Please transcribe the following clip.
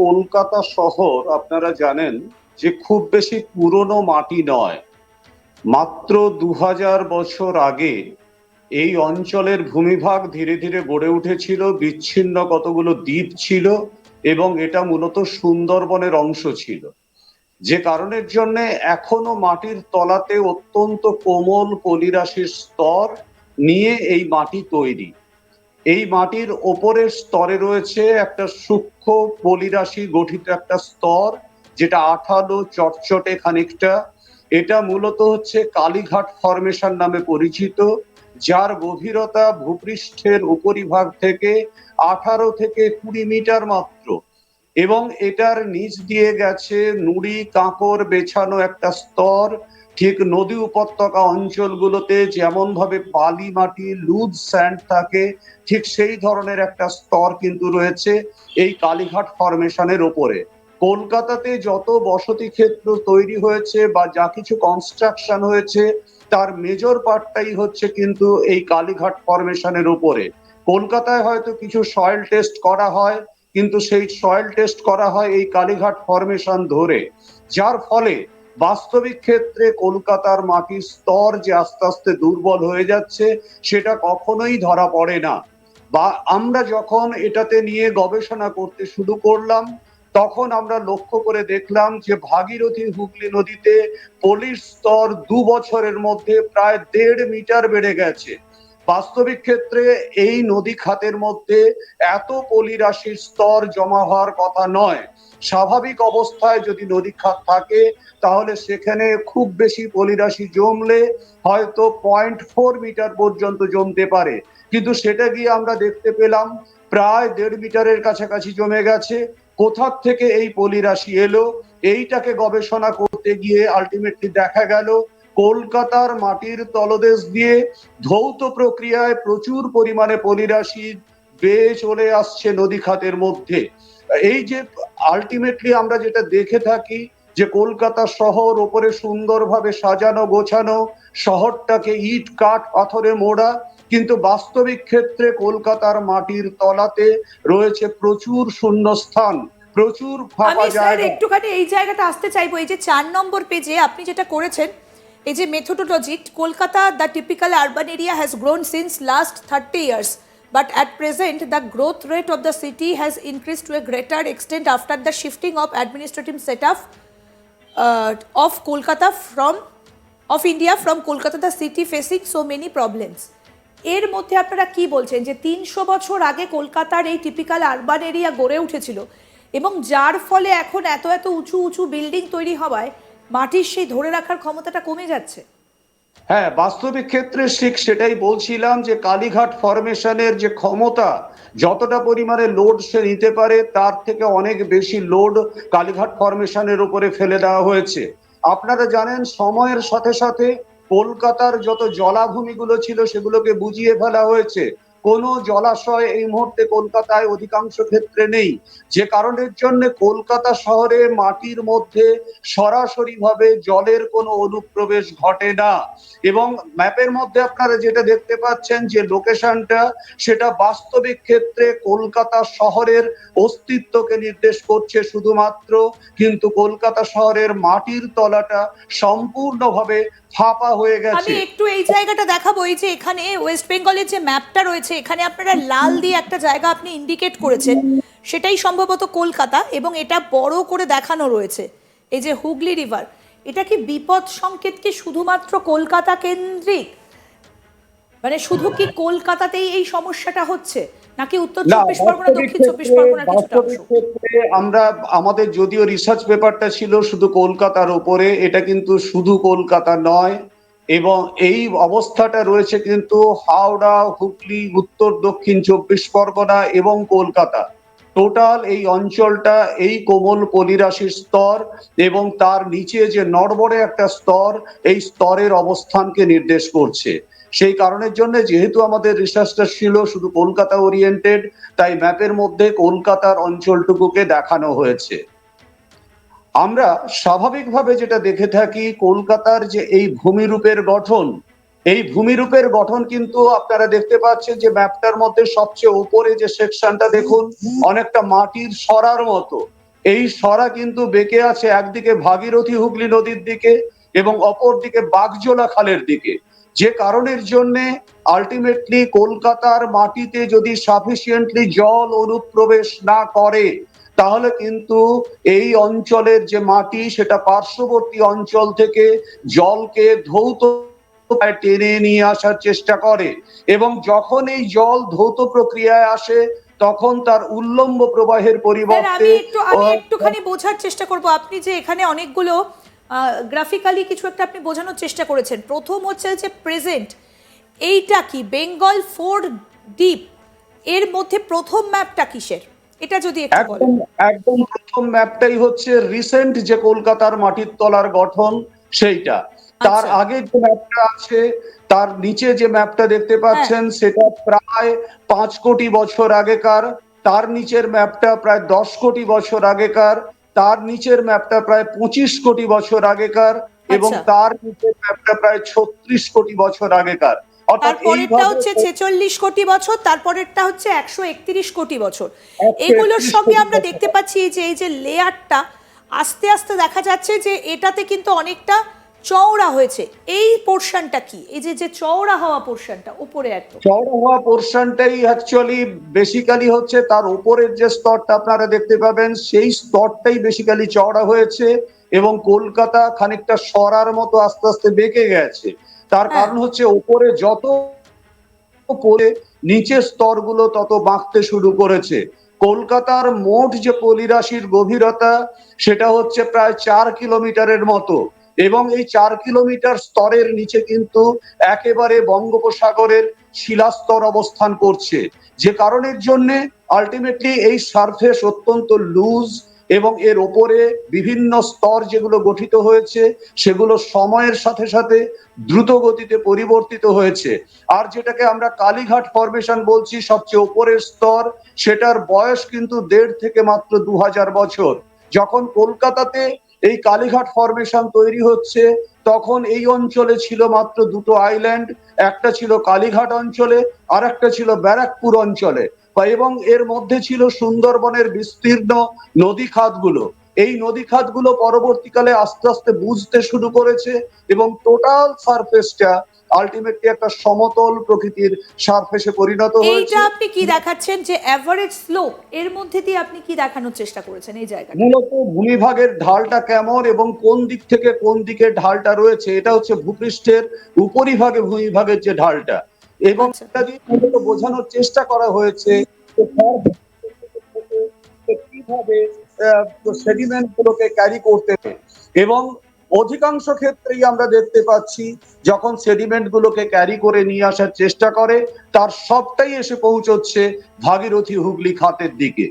কলকাতা শহর আপনারা জানেন যে খুব বেশি পুরনো মাটি নয়। মাত্র 2000 বছর আগে এই অঞ্চলের ভূমিভাগ ধীরে ধীরে গড়ে উঠেছিল, বিচ্ছিন্ন কতগুলো দ্বীপ ছিল এবং এটা মূলত সুন্দরবনের অংশ ছিল। যে কারণের জন্য এখনো মাটির তলাতে অত্যন্ত কোমল পলিরাশির স্তর নিয়ে এই মাটি তৈরি। এই মাটির ওপরের স্তরে রয়েছে একটা সূক্ষ্ম পলিরাশি গঠিত একটা স্তর, যেটা আঠালো চটচটে খানিকটা। এটা মূলত হচ্ছে কালীঘাট ফরমেশন নামে পরিচিত, যার গভীরতা ভূপৃষ্ঠের উপরিভাগ থেকে 18 থেকে 20 মিটার মাত্র, এবং এটার নিচ দিয়ে গেছে নুড়ি কাঁকর বেছানো একটা স্তর। ঠিক নদী উপত্যকা অঞ্চলগুলোতে যেমন ভাবে বালি মাটি লুজ স্যান্ড থাকে, ঠিক সেই ধরনের একটা স্তর কিন্তু রয়েছে এই কালীঘাট ফরমেশনের ওপরে। কলকাতাতে যত বসতি ক্ষেত্র তৈরি হয়েছে বা যা কিছু কনস্ট্রাকশন হয়েছে, তার মেজর পার্টটাই হচ্ছে কিন্তু এই কালীঘাট ফরমেশনের উপরে। কলকাতায় হয়তো কিছু সয়েল টেস্ট করা হয়, কিন্তু সেই সয়েল টেস্ট করা হয় এই কালীঘাট ফরমেশন ধরে, যার ফলে বাস্তবিক ক্ষেত্রে কলকাতার মাটির স্তর যে আস্তে আস্তে দুর্বল হয়ে যাচ্ছে সেটা কখনোই ধরা পড়ে না। বা আমরা যখন এটাতে নিয়ে গবেষণা করতে শুরু করলাম, তখন আমরা লক্ষ্য করে দেখলাম যে ভাগীরথী হুগলি নদীতে পলির স্তর 2 বছরের মধ্যে প্রায় 1.5 মিটার বেড়ে গেছে। বাস্তবিক ক্ষেত্রে এই নদী খাতের মধ্যে এত পলিরাশির স্তর জমা হওয়ার কথা নয়। স্বাভাবিক অবস্থায় যদি নদী খাত থাকে, তাহলে সেখানে খুব বেশি পলিরাশি জমলে হয়তো 0.4 মিটার পর্যন্ত জমতে পারে, কিন্তু সেটা গিয়ে আমরা দেখতে পেলাম প্রায় 1.5 মিটারের কাছাকাছি জমে গেছে। কোথা থেকে এই পলিরাশি এলো, এইটাকে গবেষণা করতে গিয়ে আলটিমেটলি দেখা গেল কলকাতার মাটির তলদেশ দিয়ে ধৌত প্রক্রিয়ায় প্রচুর পরিমাণে পলিরাশি বেয়ে চলে আসছে নদী খাতের মধ্যে। এই যে আলটিমেটলি আমরা যেটা দেখে থাকি যে কলকাতা শহর ওপরে সুন্দরভাবে সাজানো গোছানো, শহরটাকে ইট কাঠ পাথরে মোড়া, কিন্তু বাস্তবিক ক্ষেত্রে কলকাতার মাটির তলাতে রয়েছে প্রচুর শূন্যস্থান, প্রচুর ফাঁপা আমি স্যার জায়গা। একটুখানি এই জায়গাটা আসতে চাইবো, এই যে 4 নম্বর পেজে আপনি যেটা করেছেন, এই যে methodology, Kolkata the typical urban area has grown since last 30 years, but at present the growth rate of the city has increased to a greater extent after the shifting of administrative setup of Kolkata from of India from Kolkata, the city facing so many problems. এর মধ্যে আপনারা কি বলছেন যে 300 বছর আগে কলকাতার এই টিপিক্যাল আরবান এরিয়া গড়ে উঠেছিল, এবং যার ফলে এখন এত এত উঁচু উঁচু বিল্ডিং তৈরি হওয়ায় মাটির সেই ধরে রাখার ক্ষমতাটা কমে যাচ্ছে? হ্যাঁ, বাস্তবিক ক্ষেত্রে ঠিক সেটাই বলছিলাম যে কালীঘাট ফরমেশনের যে ক্ষমতা, যতটা পরিমাণে লোড সে নিতে পারে তার থেকে অনেক বেশি লোড কালীঘাট ফরমেশনের উপরে ফেলে দেওয়া হয়েছে। আপনারা জানেন সময়ের সাথে সাথে কলকাতার যত জলাভূমিগুলো ছিল সেগুলোকে বুঝিয়ে ফেলা হয়েছে। কোনো জলাশয় এই মুহূর্তে কলকাতায় অধিকাংশ ক্ষেত্রে নেই, যে কারণের জন্য কলকাতা শহরে মাটির মধ্যে সরাসরি ভাবে জলের কোনো অনুপ্রবেশ ঘটে না। এবং ম্যাপের মধ্যে আপনারা যেটা দেখতে পাচ্ছেন যে লোকেশনটা, সেটা বাস্তবিক ক্ষেত্রে কলকাতা শহরের অস্তিত্বকে নির্দেশ করছে শুধুমাত্র, কিন্তু কলকাতা শহরের মাটির তলাটা সম্পূর্ণভাবে ফাঁপা হয়ে আমি গেছে। একটু এই জায়গাটা দেখাবো, এই যে এখানে ওয়েস্ট বেঙ্গলের যে ম্যাপটা রয়েছে, এখানে আপনারা লাল দিয়ে একটা জায়গা আপনি ইন্ডিকেট করেছেন, সেটাই সম্ভবত কলকাতা, এবং এটা বড় করে দেখানো রয়েছে এই যে হুগলি রিভার। এটা কি বিপদ সংকেত কি শুধুমাত্র কলকাতা কেন্দ্রিক? মানে শুধু কি কলকাতাতেই এই সমস্যাটা হচ্ছে, নাকি উত্তর না, 24 পরগনা, দক্ষিণ 24 পরগনার কিছুটা অংশ? বাস্তবিক ক্ষেত্রে আমরা আমাদের যদিও রিসার্চ পেপারটা ছিল শুধু কলকাতার উপরে, এটা কিন্তু শুধু কলকাতা নয়, এবং এই অবস্থাটা রয়েছে কিন্তু হাওড়া, হুগলি, উত্তর দক্ষিণ 24 পরগনা এবং কলকাতা। টোটাল এই অঞ্চলটা এই কোমল পলিরাশির স্তর এবং তার নিচে যে নড়বড়ে একটা স্তর, এই স্তরের অবস্থানকে নির্দেশ করছে। সেই কারণের জন্য যেহেতু আমাদের রিসার্চটা ছিল শুধু কলকাতা ওরিয়েন্টেড, তাই ম্যাপের মধ্যে কলকাতার অঞ্চলটুকুকে দেখানো হয়েছে। আমরা স্বাভাবিকভাবে যেটা দেখে থাকি কলকাতার যে এই ভূমিরূপের গঠন, এই ভূমিরূপের গঠন কিন্তু আপনারা দেখতে পাচ্ছেন যে ম্যাপটার মধ্যে সবচেয়ে উপরে যে সেকশনটা দেখুন, অনেকটা মাটির সরার মতো। এই সরা কিন্তু বেঁকে আছে একদিকে ভাগীরথী হুগলি নদীর দিকে এবং অপরদিকে বাগজোলা খালের দিকে, যে কারণের জন্য আলটিমেটলি কলকাতার মাটিতে যদি সাফিসিয়েন্টলি জল অনুপ্রবেশ না করে, তাহলে কিন্তু এই অঞ্চলের যে মাটি সেটা পার্শ্ববর্তী অঞ্চল থেকে জলকে ধৌত টেনে নিয়ে আসার চেষ্টা করে, এবং যখন এই জল ধৌত প্রক্রিয়ায় আসে তখন তার উল্লম্ব প্রবাহের স্যার পরিবর্তে আমি একটুখানি বোঝার চেষ্টা করব, আপনি যে এখানে অনেকগুলো গ্রাফিক্যালি কিছু একটা আপনি বোঝানোর চেষ্টা করেছেন। প্রথম হচ্ছে যে প্রেজেন্ট, এইটা কি বেঙ্গল ফোর ডিপ, এর মধ্যে প্রথম ম্যাপটা কিসের, এটা যদি একটু বলেন। একদম একদম প্রথম ম্যাপটাই হচ্ছে রিসেন্ট যে কলকাতার মাটির তলার গঠন সেইটা। তার আচ্ছা। আগে যে ম্যাপটা আছে, তার নিচে যে ম্যাপটা দেখতে পাচ্ছেন সেটা প্রায় 5 কোটি বছর আগেকার, তার নিচের ম্যাপটা প্রায় 10 কোটি বছর আগেকার, তার নিচের ম্যাপটা প্রায় 25 কোটি বছর আগেকার, এবং আচ্ছা, তার নিচের ম্যাপটা প্রায় 36 কোটি বছর আগেকার। অর্থাৎ তারপরেরটা এইভাবে হচ্ছে 46 কোটি বছর, তারপরেরটা হচ্ছে 131 কোটি বছর। এগুলোর 131 সঙ্গে কোটি আমরা বছর। দেখতে পাচ্ছি যে এই যে লেয়ারটা আস্তে আস্তে দেখা যাচ্ছে যে এটাতে কিন্তু অনেকটা চওড়া হয়েছে। এই পোর্শনটা কি, এই যে যে চওড়া হওয়া পোর্শনটা উপরে একদম। চওড়া হওয়া পোর্শনটাই অ্যাকচুয়ালি বেসিক্যালি হচ্ছে তার উপরের যে স্তরটা আপনারা দেখতে পাবেন সেই স্তরটাই বেসিক্যালি চওড়া হয়েছে, এবং কলকাতা খানিকটা সরার মতো আস্তে আস্তে বেঁকে গেছে। তার হ্যাঁ। কারণ হচ্ছে উপরে যত পড়ে নিচের স্তরগুলো তত বাঁকতে শুরু করেছে। কলকাতার মোট যে পলিরাশির গভীরতা সেটা হচ্ছে প্রায় 4 কিলোমিটারের মতো, এবং এই 4 কিলোমিটার স্তরের নিচে কিন্তু একেবারে বঙ্গোপসাগরের শিলাস্তর অবস্থান করছে, যে কারণের জন্য আলটিমেটলি এই সারফেস অত্যন্ত লুজ, এবং এর ওপরে বিভিন্ন স্তর যেগুলো গঠিত হয়েছে সেগুলো সময়ের সাথে সাথে দ্রুত গতিতে পরিবর্তিত হয়েছে। আর যেটাকে আমরা কালীঘাট ফরমেশন বলছি সবচেয়ে উপরের স্তর, সেটার বয়স কিন্তু 1.5 থেকে মাত্র 2000 বছর। যখন কলকাতাতে এই কালীঘাট ফরমেশন তৈরি হচ্ছে তখন এই অঞ্চলে ছিল মাত্র দুটো আইল্যান্ড, একটা ছিল কালীঘাট অঞ্চলে আর একটা ছিল ব্যারাকপুর অঞ্চলে, এবং এর মধ্যে ছিল সুন্দরবনের বিস্তীর্ণ নদী খাতগুলো। এই নদী খাতগুলো পরবর্তীকালে আস্তে আস্তে বুঝতে শুরু করেছে, এবং টোটাল সারফেসটা আলটিমেটলি একটা সমতল প্রকৃতির সারফেসে পরিণত এইটা হয়েছে। আপনি কি দেখাচ্ছেন যে অ্যাভারেজ স্লোপ, এর মধ্যে দিয়ে আপনি কি দেখানোর চেষ্টা করেছেন এই জায়গাটা? মূলত ভূমিভাগের ঢালটা কেমন এবং কোন দিক থেকে কোন দিকে ঢালটা রয়েছে এটা হচ্ছে ভূপৃষ্ঠের উপরিভাগে ভূমিভাগের যে ঢালটা, এবং আচ্ছা। এটা দিয়ে মূলত বোঝানোর চেষ্টা করা হয়েছে যে কিভাবে সেডিমেন্ট গুলোকে ক্যারি করতে পারে। এবং অধিকাংশ ক্ষেত্রেই আমরা দেখতে পাচ্ছি যখন সেডিমেন্ট গুলোকে ক্যারি করে নিয়ে আসার চেষ্টা করে তার সবটাই এসে পৌঁছচ্ছে ভাগীরথী হুগলি খাতের দিকে।